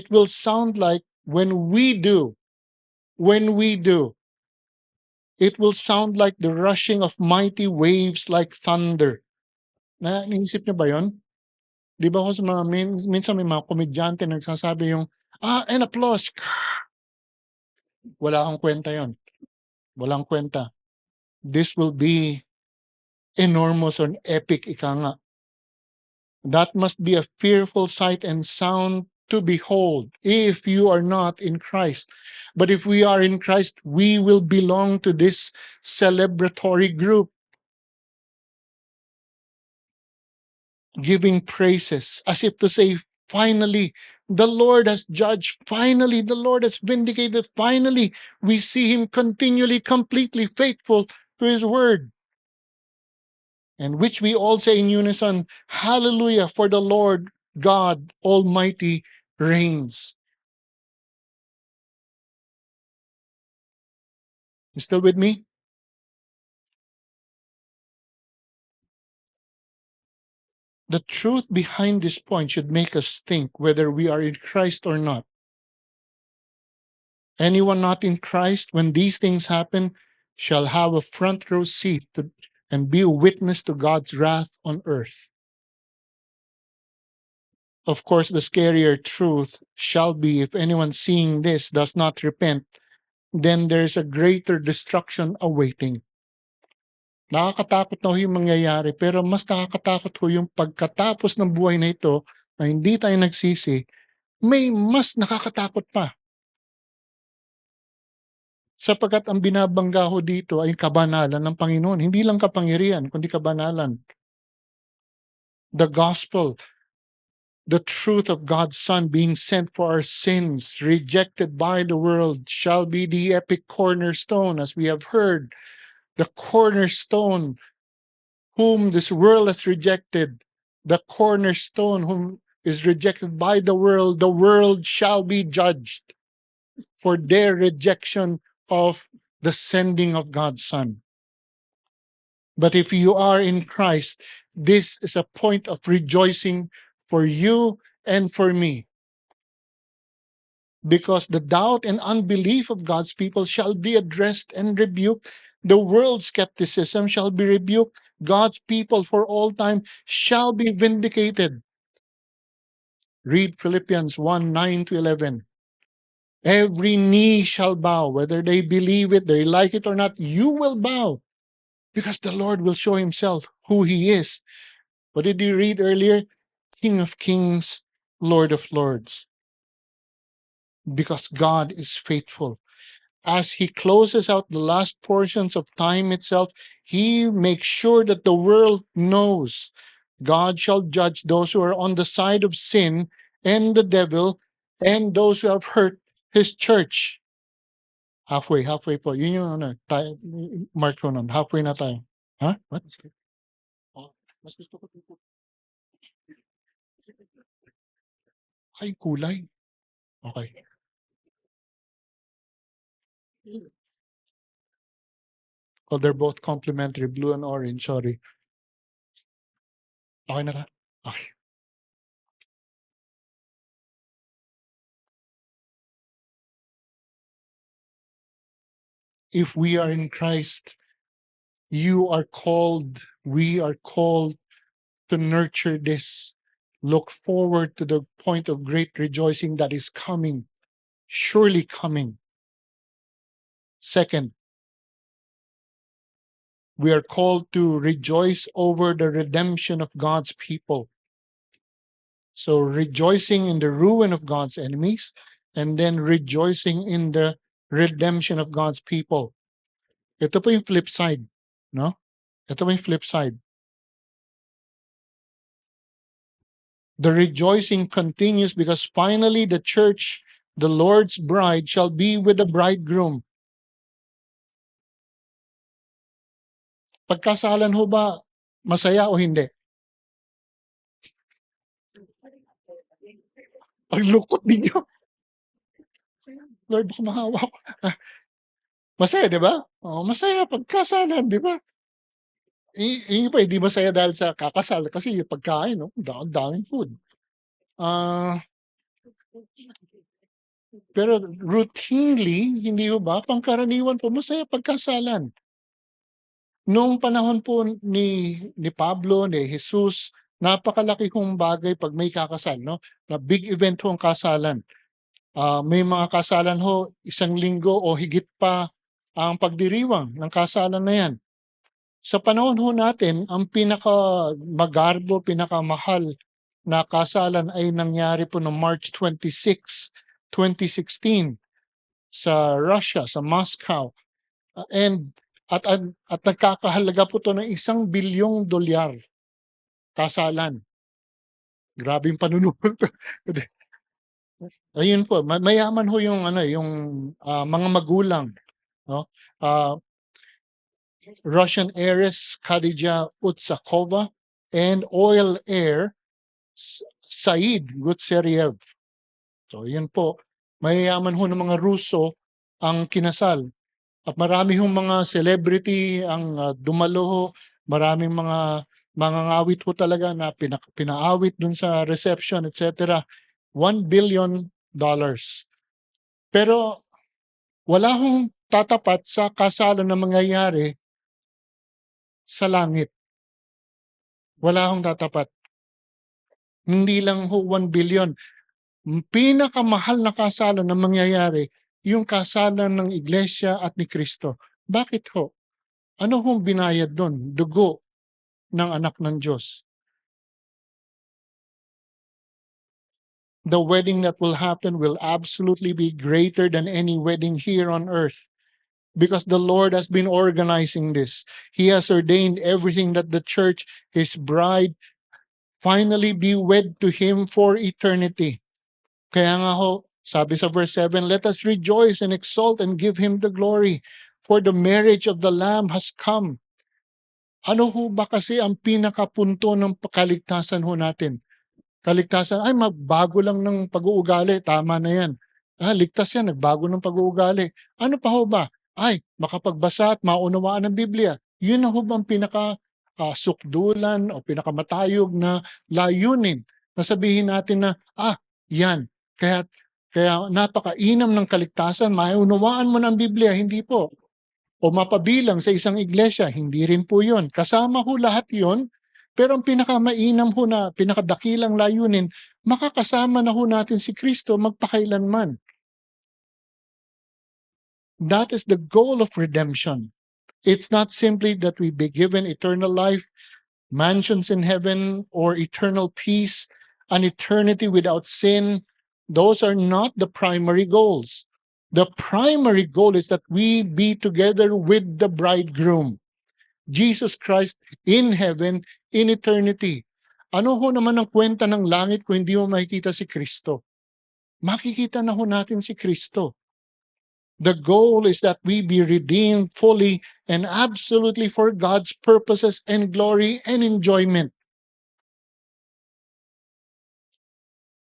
will sound like when we do, it will sound like the rushing of mighty waves like thunder. Naisip niyo ba yon? Di ba ko sa mga, minsan may mga komedyante nagsasabi yung, and applause. Wala akong kwenta yon. Walang kwenta. This will be enormous and epic, ika nga. That must be a fearful sight and sound to behold if you are not in Christ. But if we are in Christ, we will belong to this celebratory group, giving praises as if to say, finally, the Lord has judged. Finally, the Lord has vindicated. Finally, we see Him continually, completely faithful to His word. And which we all say in unison, hallelujah, for the Lord God Almighty reigns. You still with me? The truth behind this point should make us think whether we are in Christ or not. Anyone not in Christ, when these things happen, shall have a front row seat and be a witness to God's wrath on earth. Of course, the scarier truth shall be if anyone seeing this does not repent, then there's a greater destruction awaiting. Nakakatakot na ho yung mangyayari, pero mas nakakatakot ho yung pagkatapos ng buhay na ito na hindi tayo nagsisi, may mas nakakatakot pa. Sapagkat ang binabangga ho dito ay kabanalan ng Panginoon. Hindi lang kapangyarihan, kundi kabanalan. The gospel, the truth of God's Son being sent for our sins, rejected by the world, shall be the epic cornerstone, as we have heard. The cornerstone whom this world has rejected, the cornerstone whom is rejected by the world shall be judged for their rejection of the sending of God's Son. But if you are in Christ, this is a point of rejoicing for you and for me. Because the doubt and unbelief of God's people shall be addressed and rebuked. The world's skepticism shall be rebuked. God's people for all time shall be vindicated. Read Philippians 1:9-11. Every knee shall bow, whether they believe it, they like it or not, you will bow. Because the Lord will show himself who he is. What did you read earlier? King of kings, Lord of lords. Because God is faithful. As he closes out the last portions of time itself, he makes sure that the world knows God shall judge those who are on the side of sin and the devil and those who have hurt his church. Halfway po. Yun yung mark ko nun. Halfway na tayo. Huh? What? Oh, mas gusto ko dito. Ay, kulay. Okay. Oh, they're both complementary, blue and orange. Sorry. Okay na ka? Okay. If we are in Christ, we are called to nurture this. Look forward to the point of great rejoicing that is coming, surely coming. Second, we are called to rejoice over the redemption of God's people. So rejoicing in the ruin of God's enemies, and then rejoicing in the redemption of God's people. Ito po yung flip side, no? Ito po yung flip side. The rejoicing continues because finally the church, the Lord's bride, shall be with the bridegroom. Pagkasalan ho ba, masaya o hindi? Ang lukot ninyo. Lord, baka mahawa ko. Masaya, di ba? Oh, masaya pagkasalan, di ba? Yung iba, hindi masaya dahil sa kakasal kasi yung pagkain, no? Daming food. Pero routinely, hindi ho ba, pangkaraniwan po, masaya pagkasalan. Noong panahon po ni Pablo, ni Jesus, napakalaki kong bagay pag may kakasal, no? Na big event ho ang kasalan. May mga kasalan ho, 1 linggo o higit pa ang pagdiriwang ng kasalan na yan. Sa panahon ho natin, ang pinakamagarbo, pinakamahal na kasalan ay nangyari po noong March 26, 2016 sa Russia, sa Moscow. At nagkakahalaga po to ng $1 bilyong kasalan. Grabing panunubol to. Ayun po, mayaman ho yung mga magulang, no? Russian heiress Khadija Utsakova and oil heir Said Gutseriev. So yan po, mayayaman ho ng mga Ruso ang kinasal. At marami hong mga celebrity ang dumalo ho, maraming mga ngawit ho talaga na pinaawit dun sa reception, etc. $1 billion. Pero wala hong tatapat sa kasalan na mangyayari sa langit. Wala hong tatapat. Hindi lang ho 1 billion. Pinakamahal na kasalan na mangyayari, yung kasalan ng Iglesia at ni Kristo. Bakit ho? Ano hong binayad doon? Dugo ng anak ng Diyos. The wedding that will happen will absolutely be greater than any wedding here on earth. Because the Lord has been organizing this. He has ordained everything that the church, His bride, finally be wed to Him for eternity. Kaya nga ho, sabi sa verse 7, let us rejoice and exult and give Him the glory, for the marriage of the Lamb has come. Ano ho ba kasi ang pinakapunto ng kaligtasan ho natin? Kaligtasan, ay magbago lang ng pag-uugali, tama na yan. Ligtas yan, nagbago ng pag-uugali. Ano pa ho ba? Ay, makapagbasa at maunawaan ng Biblia. Yun na ho ba ang sukdulan o pinakamatayog na layunin na sabihin natin na, yan, kaya napakainam ng kaligtasan, maunawaan mo ng Biblia, hindi po. O mapabilang sa isang iglesia, hindi rin po yun. Kasama ho lahat yun, pero ang pinakamainam ho na, pinakadakilang layunin, makakasama na ho natin si Kristo magpakailanman. That is the goal of redemption. It's not simply that we be given eternal life, mansions in heaven, or eternal peace, an eternity without sin. Those are not the primary goals. The primary goal is that we be together with the bridegroom, Jesus Christ, in heaven, in eternity. Ano ho naman ang kwenta ng langit kung hindi mo makikita si Kristo? Makikita na ho natin si Kristo. The goal is that we be redeemed fully and absolutely for God's purposes and glory and enjoyment.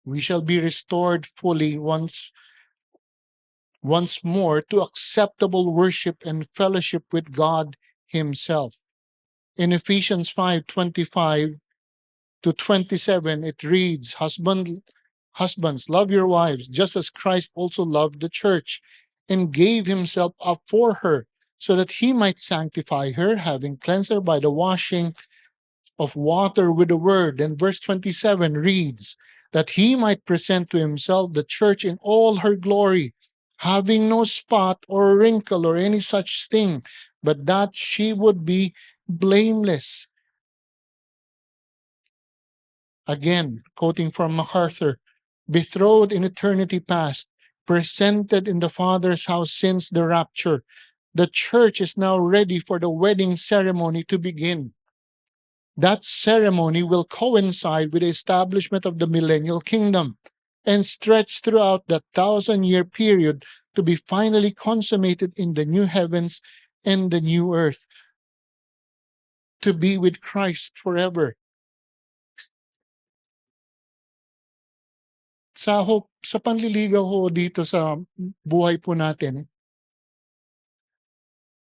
We shall be restored fully once more to acceptable worship and fellowship with God Himself. In Ephesians 5:25 to 27, it reads, Husbands, love your wives, just as Christ also loved the church and gave Himself up for her, so that He might sanctify her, having cleansed her by the washing of water with the word. And verse 27 reads, that He might present to Himself the church in all her glory, having no spot or wrinkle or any such thing, but that she would be blameless. Again, quoting from MacArthur, betrothed in eternity past, presented in the Father's house since the rapture, the church is now ready for the wedding ceremony to begin. That ceremony will coincide with the establishment of the millennial kingdom and stretch throughout the 1,000-year period to be finally consummated in the new heavens and the new earth, to be with Christ forever. Sa panliligaw ho dito sa buhay po natin,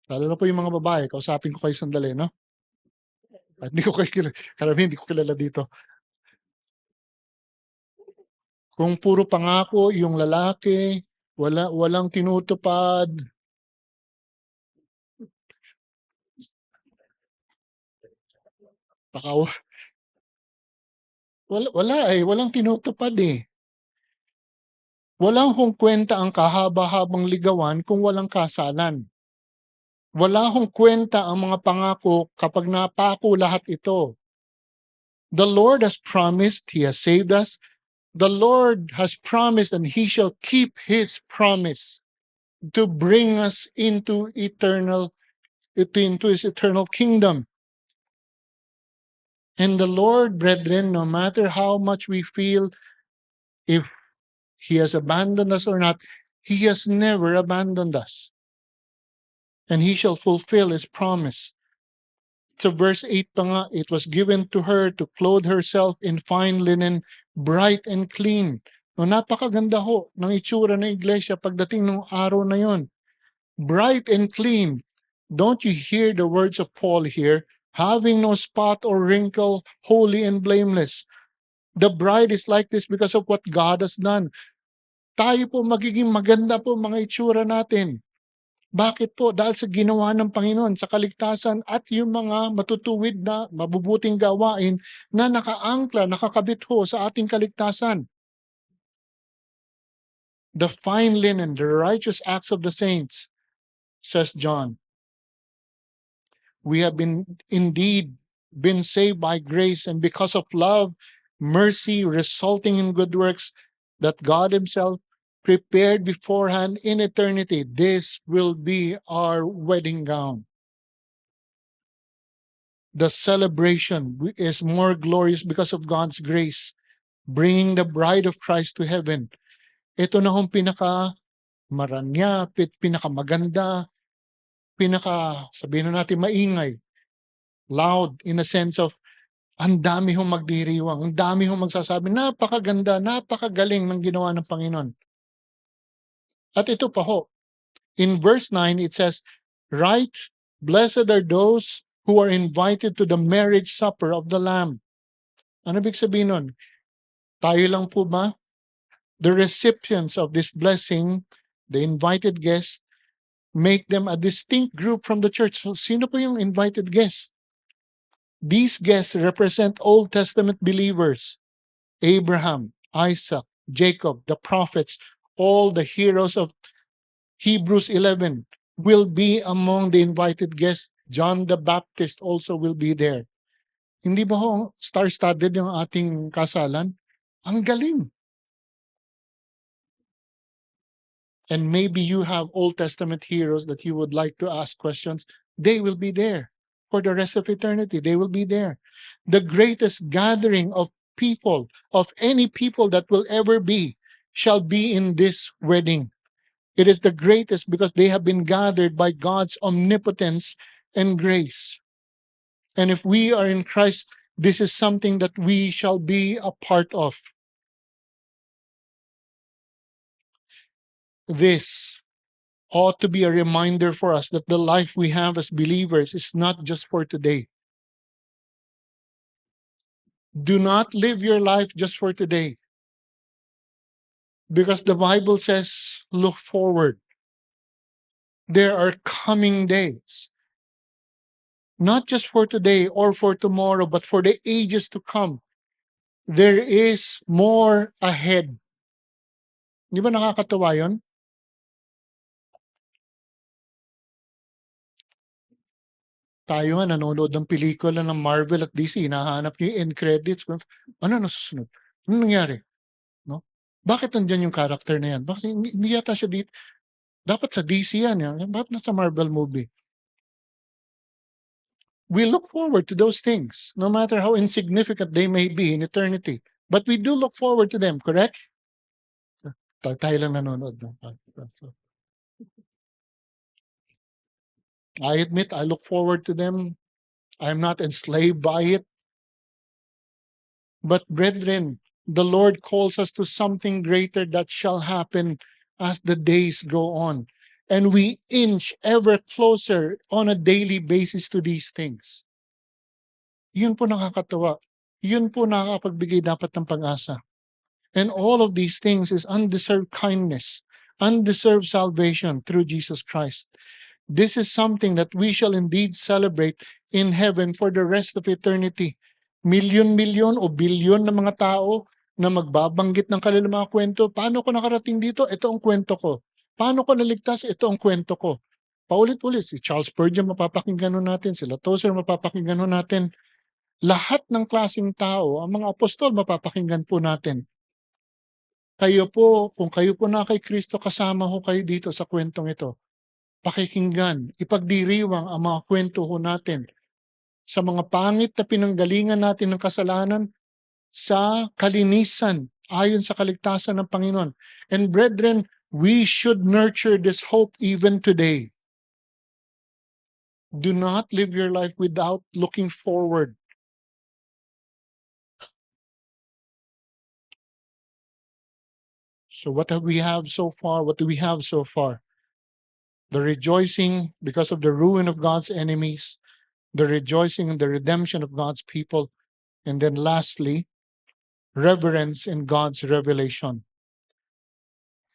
lalo na po yung mga babae, kausapin ko kayo sandali, no? At hindi ko kayo karamihan hindi ko kilala dito. Kung puro pangako yung lalaki, walang tinutupad, baka walang tinutupad eh. Walang kwenta ang kahaba-habang ligawan kung walang kasalan. Wala kwenta ang mga pangako kapag napako lahat ito. The Lord has promised, He has saved us. The Lord has promised and He shall keep His promise to bring us into His eternal kingdom. And the Lord, brethren, no matter how much we feel if He has abandoned us or not, He has never abandoned us. And He shall fulfill His promise. So verse 8 pa nga, it was given to her to clothe herself in fine linen, bright and clean. No, napakaganda ho ng itsura ng iglesia pagdating ng araw na yon. Bright and clean. Don't you hear the words of Paul here? Having no spot or wrinkle, holy and blameless. The bride is like this because of what God has done. Tayo po magiging maganda po mga itsura natin. Bakit po? Dahil sa ginawa ng Panginoon sa kaligtasan at yung mga matutuwid na mabubuting gawain na nakaangkla, nakakabit ho sa ating kaligtasan. The fine linen, the righteous acts of the saints, says John. We have indeed been saved by grace and because of love, mercy resulting in good works that God himself prepared beforehand in eternity. This will be our wedding gown. The celebration is more glorious because of God's grace, bringing the bride of Christ to heaven. Ito na hong maranyapit, pinakamaganda, sabihin na natin maingay, loud in a sense of ang dami hong magdiriwang, ang dami hong magsasabi, napakaganda, napakagaling ng ginawa ng Panginoon. At ito pa ho, in verse 9 it says, right, blessed are those who are invited to the marriage supper of the Lamb. Ano ibig sabihin nun? Tayo lang po ba? The recipients of this blessing, the invited guests, make them a distinct group from the church. So, sino po yung invited guests? These guests represent Old Testament believers. Abraham, Isaac, Jacob, the prophets, all the heroes of Hebrews 11 will be among the invited guests. John the Baptist also will be there. Hindi ba ho star-studded yung ating kasalan? Ang galing. And maybe you have Old Testament heroes that you would like to ask questions. They will be there for the rest of eternity. They will be there. The greatest gathering of people, of any people that will ever be, shall be in this wedding. It is the greatest because they have been gathered by God's omnipotence and grace. And if we are in Christ, this is something that we shall be a part of. This ought to be a reminder for us that the life we have as believers is not just for today. Do not live your life just for today. Because the Bible says, look forward. There are coming days. Not just for today or for tomorrow, but for the ages to come. There is more ahead. Di ba nakakatawa yun? Tayo nga nanonood ng pelikula ng Marvel at DC, hinahanap niyo yung end credits. Ano nasusunod? Ano nangyari? No? Bakit nandyan yung character na yan? Bakit hindi yata siya dito? Dapat sa DC yan. Bakit nasa Marvel movie? We look forward to those things, no matter how insignificant they may be in eternity. But we do look forward to them, correct? Tayo lang nanonood. I admit, I look forward to them. I'm not enslaved by it. But brethren, the Lord calls us to something greater that shall happen as the days go on. And we inch ever closer on a daily basis to these things. Yun po nakakatawa. Yun po nakakapagbigay dapat ng pag-asa. And all of these things is undeserved kindness, undeserved salvation through Jesus Christ. This is something that we shall indeed celebrate in heaven for the rest of eternity. Milyon-milyon o bilyon ng mga tao na magbabanggit ng kanilang mga kwento. Paano ko nakarating dito? Ito ang kwento ko. Paano ko naligtas? Ito ang kwento ko. Paulit-ulit, si Charles Spurgeon mapapakinggan natin, sila Tozer mapapakinggan natin. Lahat ng klaseng tao, ang mga apostol mapapakinggan po natin. Kayo po, kung kayo po na kay Kristo, kasama ho kayo dito sa kwentong ito. Pakikinggan, ipagdiriwang ang mga kwento ho natin sa mga pangit na pinanggalingan natin ng kasalanan sa kalinisan ayon sa kaligtasan ng Panginoon. And brethren, we should nurture this hope even today. Do not live your life without looking forward. So what have we have so far? What do we have so far? The rejoicing because of the ruin of God's enemies, the rejoicing in the redemption of God's people, and then lastly, reverence in God's revelation.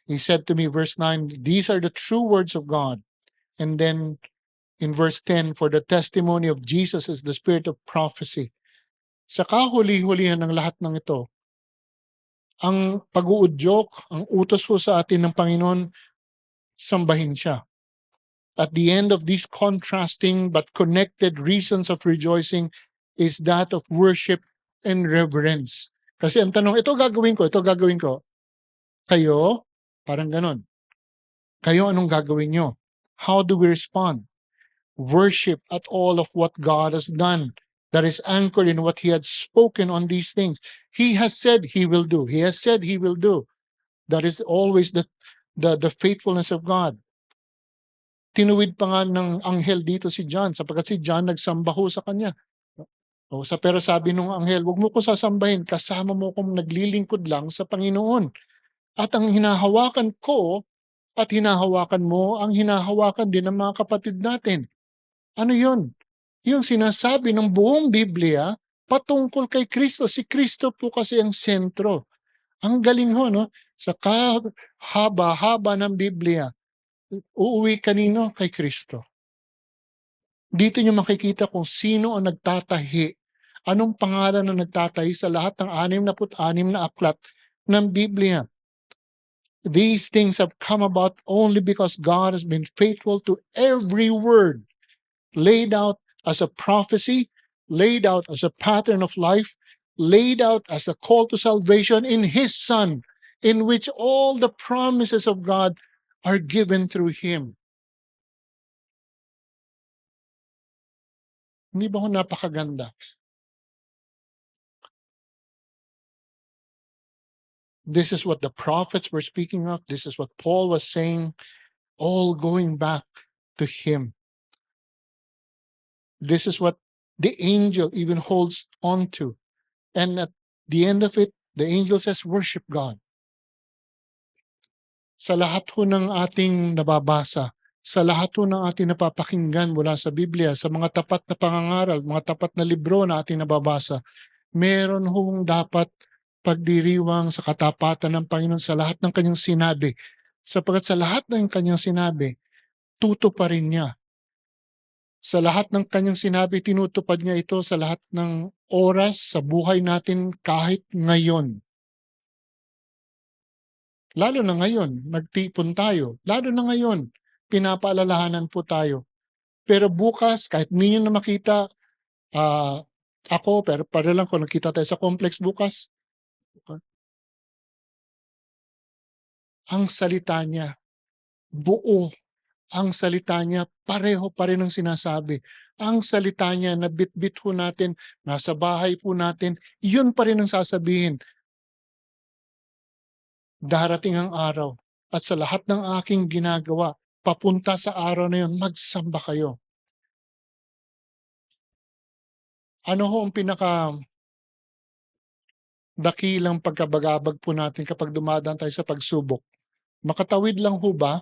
He said to me, verse 9, these are the true words of God. And then in verse 10, for the testimony of Jesus is the spirit of prophecy. Sa kahuli-hulihan ng lahat ng ito, ang pag-uudyok, ang utos ho sa atin ng Panginoon, sambahin siya. At the end of these contrasting but connected reasons of rejoicing is that of worship and reverence. Kasi ang tanong, ito gagawin ko, ito gagawin ko. Kayo, parang ganon. Kayo, anong gagawin nyo? How do we respond? Worship at all of what God has done that is anchored in what He had spoken on these things. He has said He will do. He has said He will do. That is always the faithfulness of God. Tinuwid pa nga ng anghel dito si John sapagkat si John nagsamba ho sa kanya. Pero sabi nung anghel, wag mo ko sasambahin, kasama mo kong naglilingkod lang sa Panginoon. At ang hinahawakan ko at hinahawakan mo, ang hinahawakan din ng mga kapatid natin. Ano yun? Yung sinasabi ng buong Biblia patungkol kay Kristo. Si Kristo po kasi ang sentro. Ang galing ho, no? Sa kahaba-haba ng Biblia, uuwi kanino? Kay Kristo. Dito nyo makikita kung sino ang nagtatahi. Anong pangalan na nagtatahi sa lahat ng 66 na aklat ng Biblia. These things have come about only because God has been faithful to every word laid out as a prophecy, laid out as a pattern of life, laid out as a call to salvation in His Son, in which all the promises of God are given through Him. Hindi ba ho napakaganda? This is what the prophets were speaking of. This is what Paul was saying, all going back to Him. This is what the angel even holds on to. And at the end of it, the angel says, worship God. Sa lahat ho ng ating nababasa, sa lahat ho ng ating napapakinggan mula sa Biblia, sa mga tapat na pangangaral, mga tapat na libro na ating nababasa, meron hong dapat pagdiriwang sa katapatan ng Panginoon sa lahat ng kanyang sinabi. Sapagkat sa lahat ng kanyang sinabi, tutuparin niya. Sa lahat ng kanyang sinabi, tinutupad niya ito sa lahat ng oras sa buhay natin kahit ngayon. Lalo na ngayon, nagtipon tayo. Lalo na ngayon, pinapaalalahanan po tayo. Pero bukas, kahit ninyo na makita, ako, pero para lang kung nakita tayo sa complex bukas, ang salita niya, buo. Ang salita niya, pareho pa rin ang sinasabi. Ang salita niya na bit-bit ho natin, nasa bahay po natin, yun pa rin ang sasabihin. Darating ang araw at sa lahat ng aking ginagawa, papunta sa araw na yun, magsamba kayo. Ano ho ang dakilang pagkabagabag po natin kapag dumadaan tayo sa pagsubok? Makatawid lang ho ba?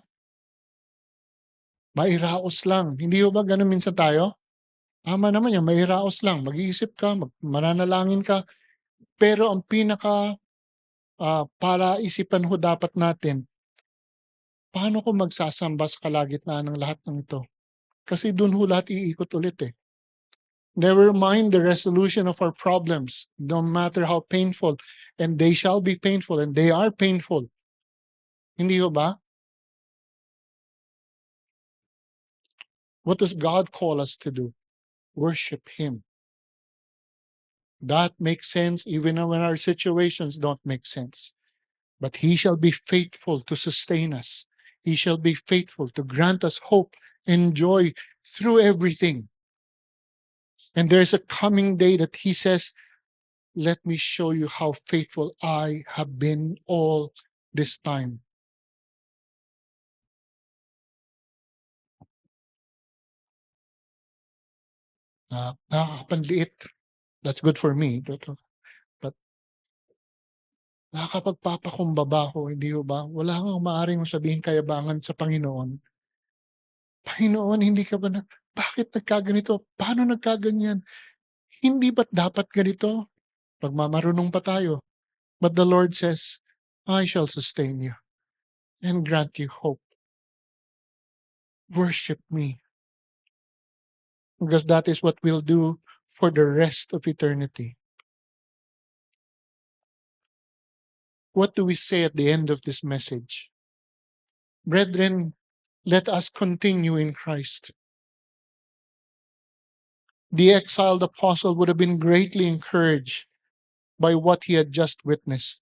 Mairaos lang. Hindi ho ba ganun minsan tayo? Tama naman yan, mairaos lang. Mag-iisip ka, mananalangin ka. Pero ang palaisipan ho dapat natin, paano ko magsasamba sa kalagitnaan ng lahat ng ito? Kasi dun ho lahat iikot ulit eh. Never mind the resolution of our problems, no matter how painful, and they shall be painful, and they are painful. Hindi ho ba? What does God call us to do? Worship Him. That makes sense even when our situations don't make sense. But He shall be faithful to sustain us. He shall be faithful to grant us hope and joy through everything. And there's a coming day that He says, let me show you how faithful I have been all this time. Nakakapanliit. That's good for me. But nakakapagpapakumbaba ako, hindi ho ba? Wala kang maaaring sabihing kayabangan sa Panginoon. Panginoon, hindi ka ba bakit nagkaganito? Paano nagkaganyan? Hindi ba't dapat ganito? Pagmamarunong pa tayo. But the Lord says, I shall sustain you and grant you hope. Worship me, because that is what we'll do for the rest of eternity. What do we say at the end of this message? Brethren, let us continue in Christ. The exiled apostle would have been greatly encouraged by what he had just witnessed,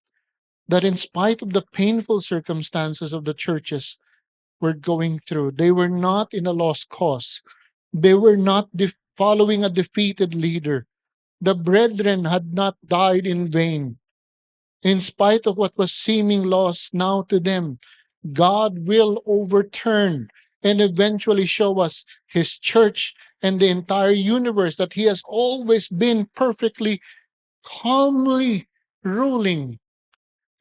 that in spite of the painful circumstances of the churches were going through, they were not in a lost cause. They were not following a defeated leader. The brethren had not died in vain. In spite of what was seeming loss now to them, God will overturn and eventually show us his church and the entire universe that he has always been perfectly, calmly ruling.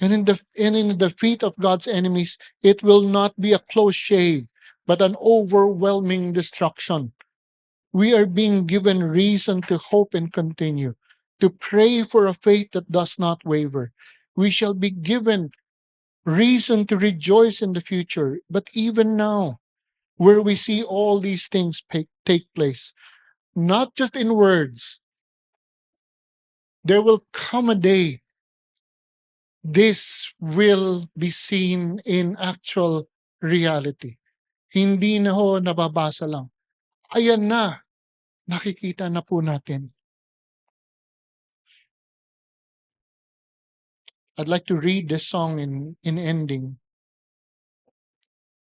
And in the defeat of God's enemies, it will not be a close shave, but an overwhelming destruction. We are being given reason to hope and continue, to pray for a faith that does not waver. We shall be given reason to rejoice in the future. But even now, where we see all these things take place, not just in words, there will come a day this will be seen in actual reality. Hindi na ho nababasa lang. Ayan na, nakikita na po natin. I'd like to read this song in ending.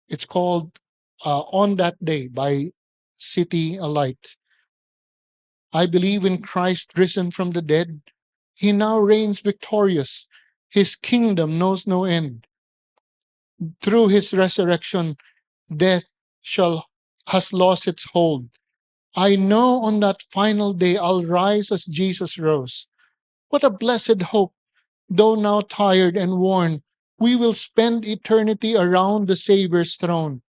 It's called On That Day by City Alight. I believe in Christ risen from the dead. He now reigns victorious. His kingdom knows no end. Through his resurrection, death has lost its hold. I know on that final day I'll rise as Jesus rose. What a blessed hope! Though now tired and worn, we will spend eternity around the Savior's throne.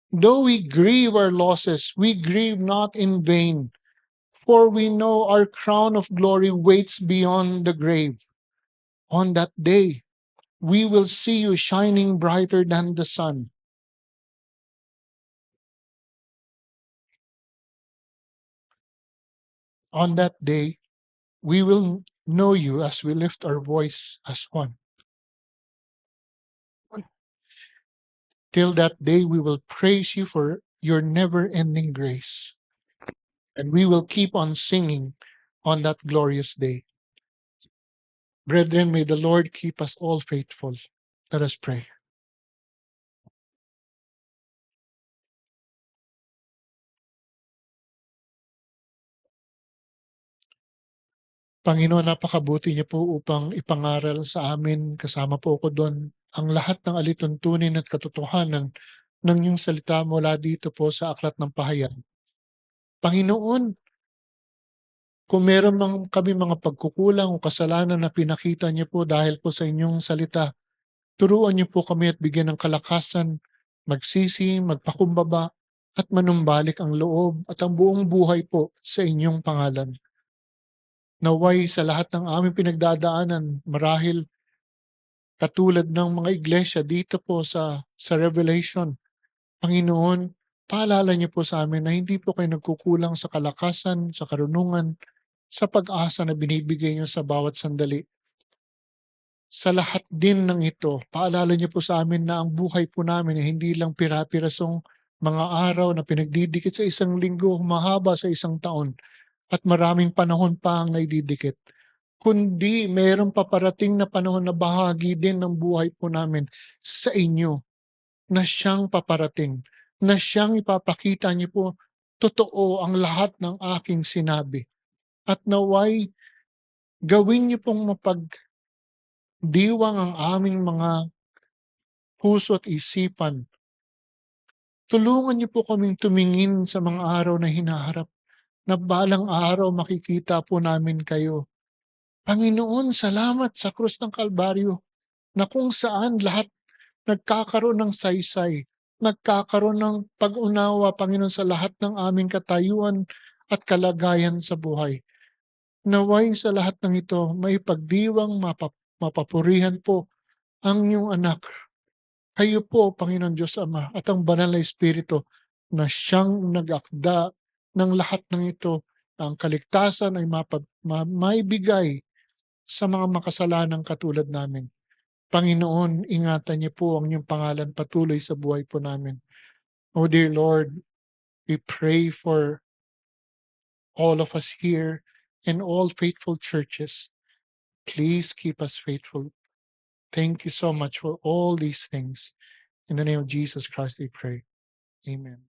Though we grieve our losses, we grieve not in vain, for we know our crown of glory waits beyond the grave. On that day, we will see you shining brighter than the sun. On that day, we will know you as we lift our voice as one. Till that day, we will praise you for your never-ending grace. And we will keep on singing on that glorious day. Brethren, may the Lord keep us all faithful. Let us pray. Panginoon, napakabuti niyo po upang ipangaral sa amin, kasama po ako doon, ang lahat ng alituntunin at katotohanan ng iyong salita mula dito po sa Aklat ng Pahayag. Panginoon, kung meron mang kami mga pagkukulang o kasalanan na pinakita niyo po dahil po sa inyong salita, turuan niyo po kami at bigyan ng kalakasan, magsisi, magpakumbaba, at manumbalik ang loob at ang buong buhay po sa inyong pangalan. Naway sa lahat ng aming pinagdadaanan, marahil katulad ng mga iglesia dito po sa Revelation, Panginoon, paalala niyo po sa amin na hindi po kayo nagkukulang sa kalakasan, sa karunungan, sa pag-asa na binibigay niyo sa bawat sandali. Sa lahat din ng ito, paalala niyo po sa amin na ang buhay po namin ay hindi lang pira-pirasong mga araw na pinagdidikit sa isang linggo, mahaba sa isang taon, at maraming panahon pa ang naididikit. Kundi mayroong paparating na panahon na bahagi din ng buhay po namin sa inyo na siyang paparating, na siyang ipapakita niyo po, totoo ang lahat ng aking sinabi. At naway, gawin niyo pong mapagdiwang ang aming mga puso at isipan. Tulungan niyo po kaming tumingin sa mga araw na hinaharap, na balang araw makikita po namin kayo. Panginoon, salamat sa krus ng Kalbaryo. na kung saan lahat nagkakaroon ng saysay, nagkakaroon ng pag-unawa, Panginoon, sa lahat ng aming katayuan at kalagayan sa buhay. Naway sa lahat ng ito, may pagdiwang mapapurihan po ang iyong anak. Kayo po, Panginoon Diyos Ama, at ang banal na Espiritu na siyang nag-akda ng lahat ng ito, na ang kaligtasan ay maibigay sa mga makasalanang katulad namin. Panginoon, ingatan niyo po ang inyong pangalan patuloy sa buhay po namin. Oh dear Lord, we pray for all of us here and all faithful churches. Please keep us faithful. Thank you so much for all these things. In the name of Jesus Christ, we pray. Amen.